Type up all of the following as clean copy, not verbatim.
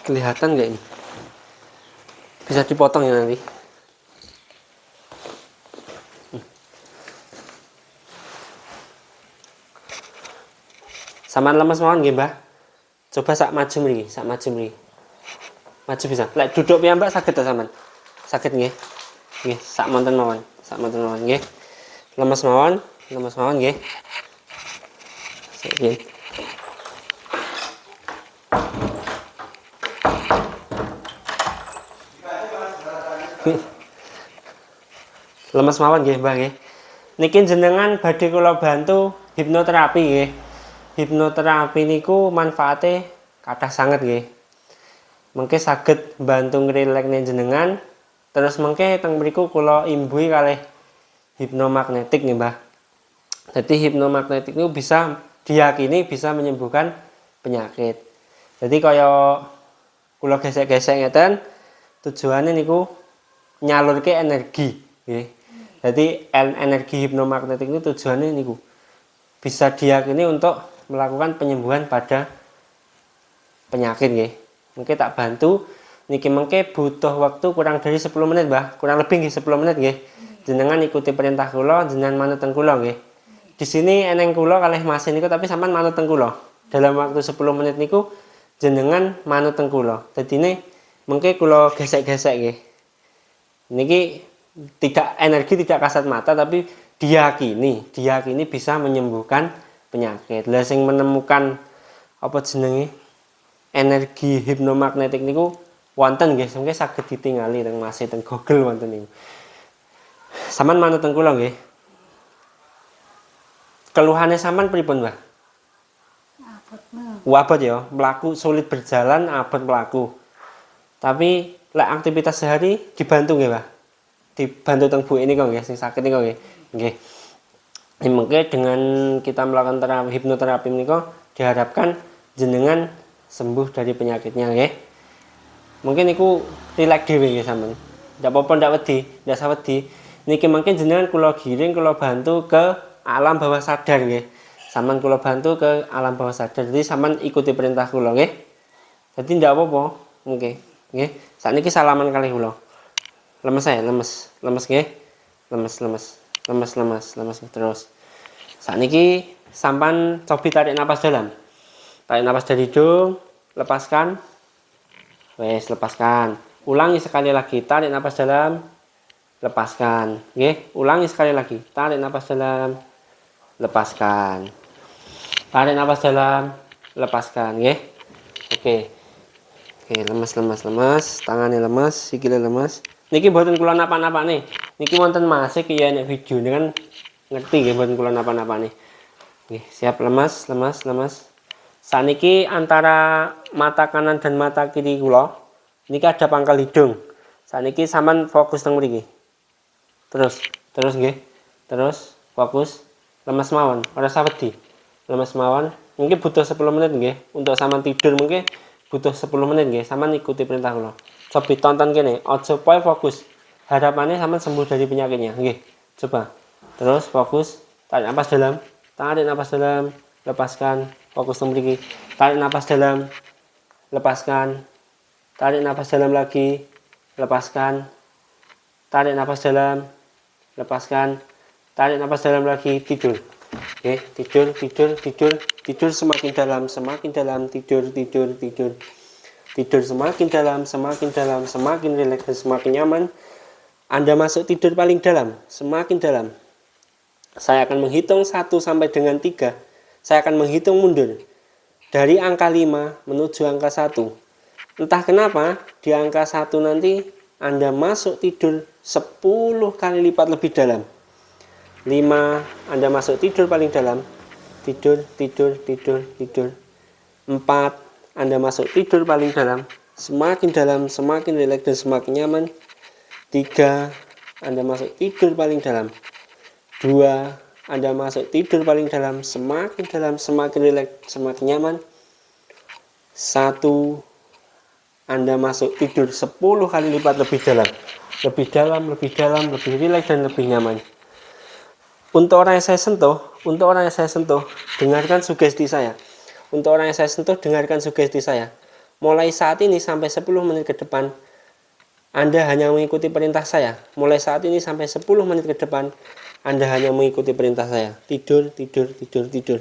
Kelihatan nggak ini? Bisa dipotong ya nanti. Saman lemes mawon nggih, Mbah. Coba sak maju mriki, sak maju mriki. Maju bisa. Lek duduk piyambak saged ta sampean? Saged nggih. Nggih, sak monten mawon. Sak monten mawon nggih. Lemes mawon nggih. Nggih. Lemes mawon nggih, Mbah nggih. Niki jenengan badhe kula bantu hipnoterapi nggih. Hipnoterapi niku manfaate kathah sanget nggih. Mengke saged bantu ngrilekne jenengan, terus mengke teng mriku kula imbuhi kalih hipnomagnetik nggih, Mbah. Jadi hipnomagnetik niku bisa diyakini bisa menyembuhkan penyakit. Jadi kaya kula gesek-gesek ngeten, tujuane niku nyalurke energi nggih. Jadi energi hipnomagnetik itu tujuannya niku bisa diyakini untuk melakukan penyembuhan pada penyakit nggih. Mungkin tak bantu niki mengke butuh waktu kurang dari 10 menit, Mbah. Kurang lebih nggih 10 menit nggih. Jenengan ikuti perintah kula, jenengan manut teng kula nggih. Di sini eneng kula kalih masin niku tapi sampean manut teng kula. Dalam waktu 10 menit niku jenengan manut teng kula. Dadine mengke kula gesek-gesek nggih. Niki energi tidak kasat mata tapi diyakini bisa menyembuhkan penyakit. Lah sing menemukan apa jenenge energi hipnomagnetik niku wonten nggih, mengke saged ditingali teng masih teng Google wonten niku. Saman manut teng kula nggih. Keluhane sampean pripun, Mbah? Abot ya, mlaku sulit berjalan, abot mlaku. Tapi lek aktivitas sehari dibantu nggih, Mbah? Dibantu teng Bu ini kok nggih, sing sakit niku nggih. Nggih. Mengke dengan kita melakukan terapi hipnoterapi niku diharapkan jenengan sembuh dari penyakitnya nggih. Mungkin niku rileks dhewe nggih sampean. Ndak apa-apa ndak wedi, ndak usah wedi. Niki mungkin jenengan kula giring, kula bantu ke alam bawah sadar nggih. Sampeyan kula bantu ke alam bawah sadar. Jadi sampean ikuti perintah kula nggih. Jadi ndak apa-apa, nggih. Nggih. Sakniki salaman kalih kula. Lemes saya, lemes nggih. Lemes terus. Sakniki sampan cobi tarik napas dalam. Tarik napas dari hidung, lepaskan. Wes, lepaskan. Ulangi sekali lagi, tarik napas dalam, lepaskan. Nggih, ulangi sekali lagi. Tarik napas dalam, lepaskan. Tarik napas dalam, lepaskan, nggih. Oke. Oke, lemes. Tangannya lemes, sikile lemes. Niki mboten kula napa-napane. Niki wonten masih kaya nek video ini kan ngerti nggih mboten kula napa-napane. Nggih, siap lemas. Saniki antara mata kanan dan mata kiri kula niki ada pangkal hidung. Saniki sampean fokus teng mriki. Terus nggih. Terus fokus lemes mawon, ora usah wedi. Lemes mawon. Mungkin butuh 10 menit nggih. Untuk sampean tidur mungkin butuh 10 menit nggih. Sampean ikuti perintah kula. Coba tonton kene, aja poe fokus. Harapannya sampean sembuh dari penyakitnya, nggih. Coba. Terus fokus, tarik napas dalam, lepaskan, fokus teng mriki. Tarik napas dalam, lepaskan. Tarik napas dalam lagi, lepaskan. Tarik napas dalam, lepaskan. Tarik napas dalam lagi, tidur. Oke, tidur semakin dalam, tidur. Tidur semakin dalam, semakin rileks dan semakin nyaman. Anda masuk tidur paling dalam, semakin dalam. Saya akan menghitung 1 sampai dengan 3. Saya akan menghitung mundur. Dari angka 5 menuju angka 1. Entah kenapa, di angka 1 nanti Anda masuk tidur 10 kali lipat lebih dalam. 5, Anda masuk tidur paling dalam. Tidur. 4, Anda masuk tidur paling dalam, semakin rileks dan semakin nyaman. 3, Anda masuk tidur paling dalam. 2, Anda masuk tidur paling dalam, semakin rileks, semakin nyaman. 1, Anda masuk tidur 10 kali lipat lebih dalam, lebih rileks dan lebih nyaman. Untuk orang yang saya sentuh, dengarkan sugesti saya. Untuk orang yang saya sentuh, dengarkan sugesti saya. Mulai saat ini sampai 10 menit ke depan, Anda hanya mengikuti perintah saya. Mulai saat ini sampai 10 menit ke depan, Anda hanya mengikuti perintah saya. Tidur, tidur, tidur, tidur.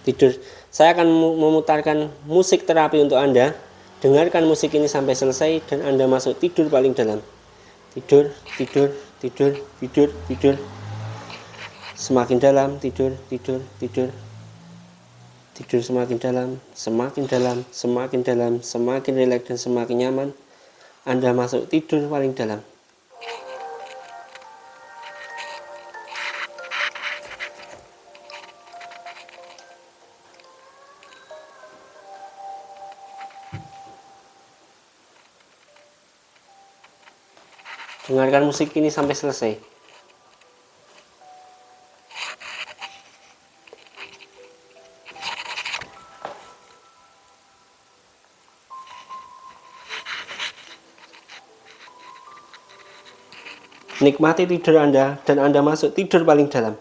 Tidur. Saya akan memutarkan musik terapi untuk Anda. Dengarkan musik ini sampai selesai dan Anda masuk tidur paling dalam. Tidur, tidur, tidur, tidur, tidur. Semakin dalam, tidur, tidur, tidur. Tidur semakin dalam, semakin dalam, semakin dalam, semakin rileks dan semakin nyaman. Anda masuk tidur paling dalam. Dengarkan musik ini sampai selesai. Nikmati tidur Anda dan Anda masuk tidur paling dalam.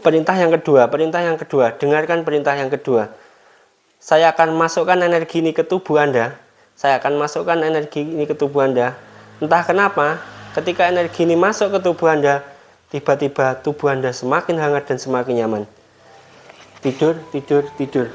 Perintah yang kedua, dengarkan perintah yang kedua. Saya akan masukkan energi ini ke tubuh Anda. Entah kenapa, ketika energi ini masuk ke tubuh Anda, tiba-tiba tubuh Anda semakin hangat dan semakin nyaman. Tidur, tidur, tidur.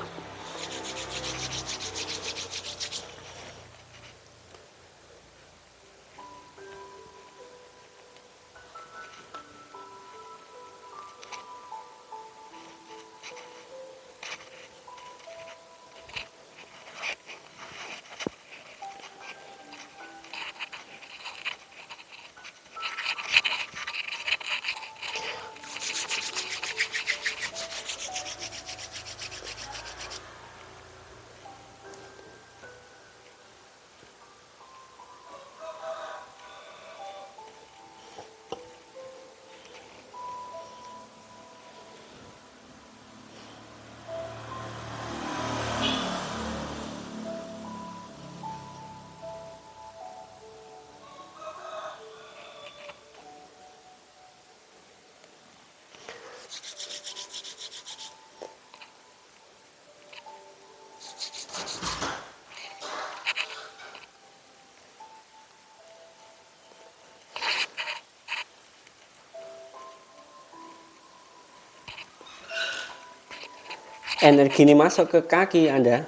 Energi ini masuk ke kaki Anda,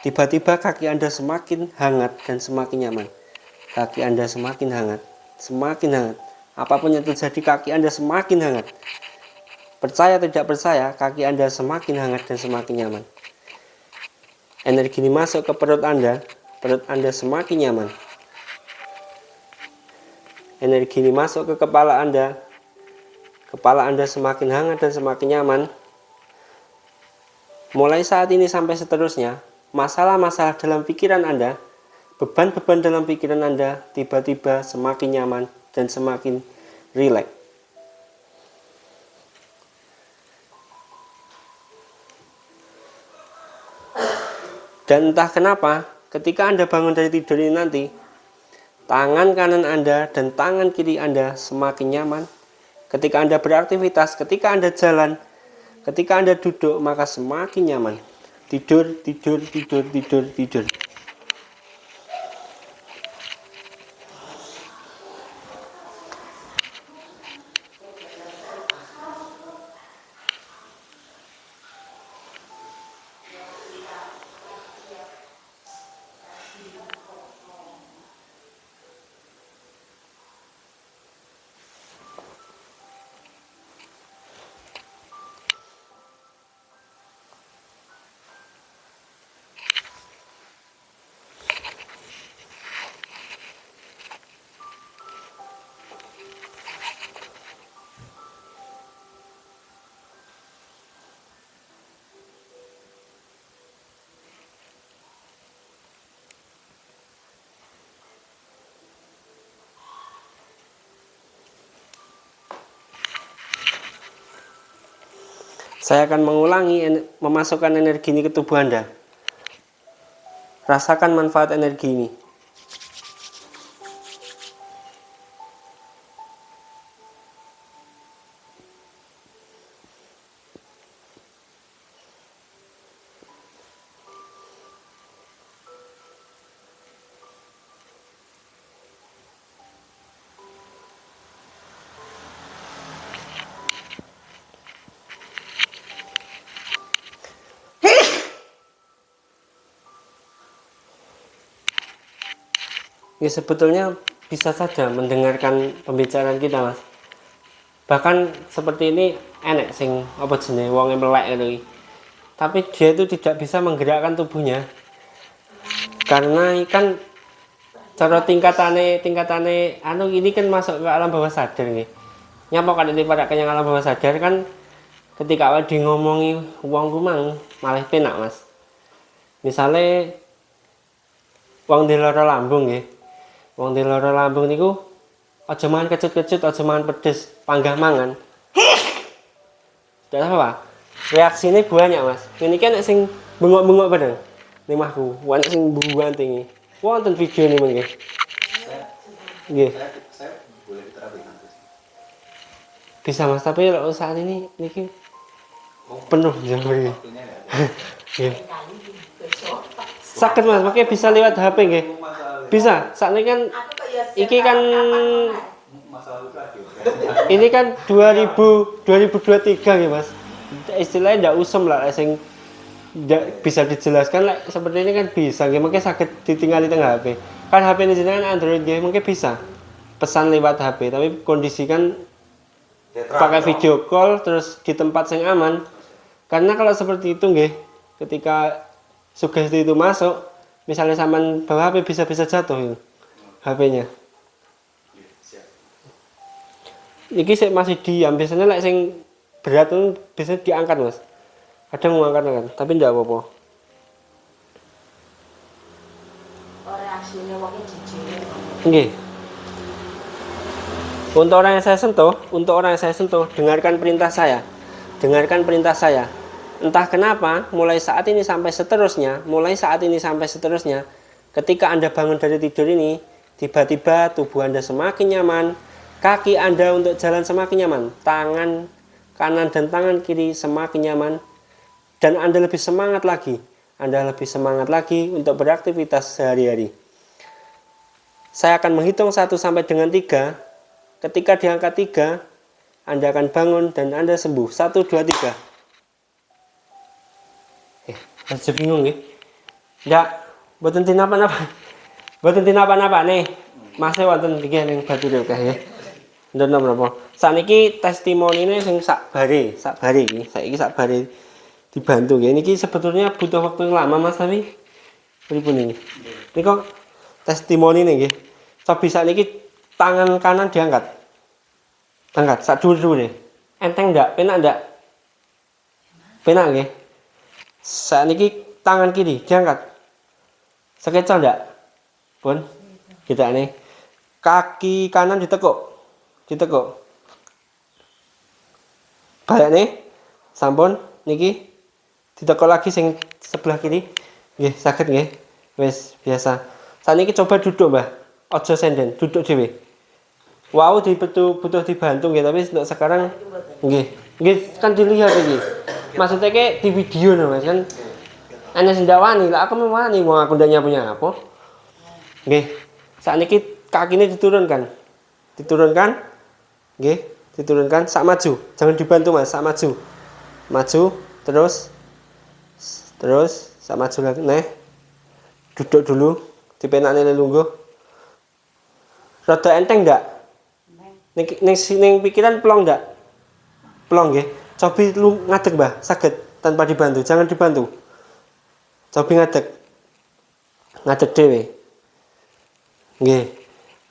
tiba-tiba kaki Anda semakin hangat dan semakin nyaman. Kaki Anda semakin hangat. Apapun yang terjadi, kaki Anda semakin hangat. Percaya tidak percaya, kaki Anda semakin hangat dan semakin nyaman. Energi ini masuk ke perut Anda semakin nyaman. Energi ini masuk ke kepala Anda semakin hangat dan semakin nyaman. Mulai saat ini sampai seterusnya, masalah-masalah dalam pikiran Anda, beban-beban dalam pikiran Anda tiba-tiba semakin nyaman dan semakin rileks. Dan entah kenapa, ketika Anda bangun dari tidur ini nanti, tangan kanan Anda dan tangan kiri Anda semakin nyaman. Ketika Anda beraktivitas, ketika Anda jalan, ketika Anda duduk, maka semakin nyaman. Tidur, tidur, tidur, tidur, tidur. Saya akan mengulangi memasukkan energi ini ke tubuh Anda. Rasakan manfaat energi ini. Ya sebetulnya bisa saja mendengarkan pembicaraan kita, Mas. Bahkan seperti ini enek sing apa jenenge wong melek itu. Tapi dia itu tidak bisa menggerakkan tubuhnya. Karena kan cara tingkatane anu ini kan masuk ke alam bawah sadar nggih. Nyapa kan ini pada kenyang alam bawah sadar kan ketika awal di ngomongi wong kumang malah penak, Mas. Misalnya wong di lara lambung nggih. Wong di lara lambung niku aja mangan kecut-kecut, aja mangan pedes, panggah mangan. Tidak apa? Reaksinya banyak, Mas. Ini kan sing bengok-bengok padang. Limahku, banyak sing buan tinggi. Wonten video ini mungkin. Nggih. Saya boleh diterapi nanti. Bisa, Mas, tapi kalau saat ini niki penuh jamur. Nggih. Sakit, Mas, makanya bisa lewat HP nggih. Bisa. Saat ini kan iki kan ini kan 2023 nggih, Mas. Istilahnya ndak usem lah sing bisa dijelaskan lah seperti ini kan bisa nggih, makanya sakit ditinggal di tengah HP. Kan HP ini jenengan Android nggih, mungkin bisa pesan lewat HP, tapi kondisikan pakai video call terus di tempat yang aman. Karena kalau seperti itu nggih, ketika sugesti itu masuk, misalnya sampean bawa HP bisa jatuh HP-nya. Iki sih masih diam, biasanya lek sing berat itu biasanya diangkat, Mas. Kadang mengangkat, tapi tidak apa-apa. Reaksinya wong jijik. Nggih. Untuk orang yang saya sentuh, dengarkan perintah saya. Dengarkan perintah saya. Entah kenapa, mulai saat ini sampai seterusnya, ketika Anda bangun dari tidur ini, tiba-tiba tubuh Anda semakin nyaman, kaki Anda untuk jalan semakin nyaman, tangan kanan dan tangan kiri semakin nyaman, dan Anda lebih semangat lagi. Untuk beraktivitas sehari-hari. Saya akan menghitung 1 sampai dengan 3. Ketika di angka 3, Anda akan bangun dan Anda sembuh. 1, 2, 3. Masih bingung nih? Nggak, mboten tinapa-napa nih. Masih wonten iki ning batu dhewe ya. Ndak napa. Saniki testimonine sing sakbare iki. Saiki sakbare dibantu nggih. Niki sebetulnya butuh waktu yang lama, Mas, tapi pripun ini? Niko testimoni nggih. Coba bisa niki tangan kanan diangkat. Angkat sak dhuwur-dhuwure. Enteng ndak? Penak ndak? Penak nggih. Saniki tangan kiri diangkat. Sekeca ndak? Pun. Kita nih. Kaki kanan ditekuk. Balik nih. Sampun niki ditekuk lagi sing sebelah kiri. Nggih, sakit nggih. Wis biasa. Saniki coba duduk, Mbah. Aja senden, duduk dhewe. Wow, butuh dibantu nggih, tapi untuk sekarang nggih. Nggih, kan dilihat iki. Maksudnya kayak di video nih, Mas, kan. Ana sing ndak wani, lah aku mau wani, wong aku ndak nyapu-nyapu. Nggih. Saniki kakinya diturunkan. Nggih, diturunkan sak maju. Jangan dibantu, Mas, sak maju. Maju, terus sak maju lagi. Nah. Duduk dulu, dipenakne lelungguh. Rada enteng ndak? Ning pikiran plong ndak? Plong nggih. Coba lu ngadeg, Mbah, saged tanpa dibantu, jangan dibantu. Coba ngadeg. Ngadeg dhewe. Nggih.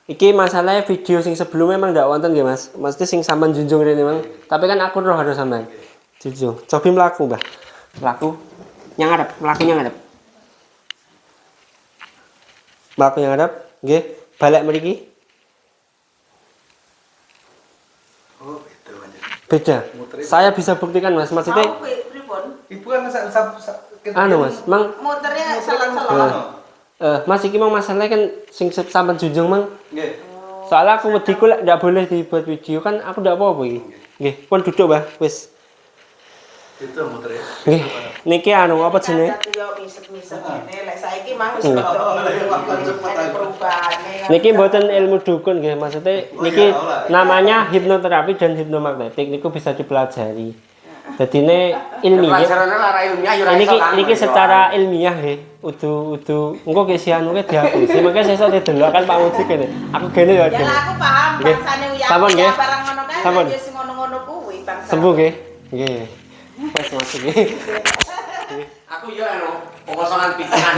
Iki masalahnya video sing sebelumnya memang ndak wonten nggih, Mas. Mesti sing sampean junjung rene memang, tapi kan aku roh harus sampean. Junjung. Coba mlaku, Mbah. Mlaku ngadep. Mlaku ngadep, nggih. Balik mriki. Oh, beda. Saya bisa buktikan, Mas. Maksudnya pripun? Ibu kan anu, Mas, mang Muternya selon-selon. Mas iki mau masalahnya kan sing sampean junjung mang. Nggih. Soalnya aku wedi ku lek ndak boleh dibuat video kan aku ndak apa-apa iki. Nggih, pun duduk, Mbah. Wis. Itu muter ya. Nggih. Niki anu apa jenenge? Satu yo misek-misek ngene lek saiki mang wis perubahan. Niki mboten ilmu dukun nggih, maksudnya niki namanya hipnoterapi dan hipnomagnetik niku bisa dipelajari. Dadine ilmiah. Pelajarannya lara ilmiah yo ra iso kan. Niki secara ilmiah nggih. Udu engko ki sianu ke dihapusi. Mangke sesuk didelok kan Pak Muji kene. Aku gene ya. Ya lah, aku paham Nggih. bangsane uya. Sampun, nggih. Barang ngono kan Sampun. ya sing ngono-ngono kuwi bangsa. Sembuh nggih. Nggih. Wes masuk nggih. Aku yo anu, kekosongan pikiran.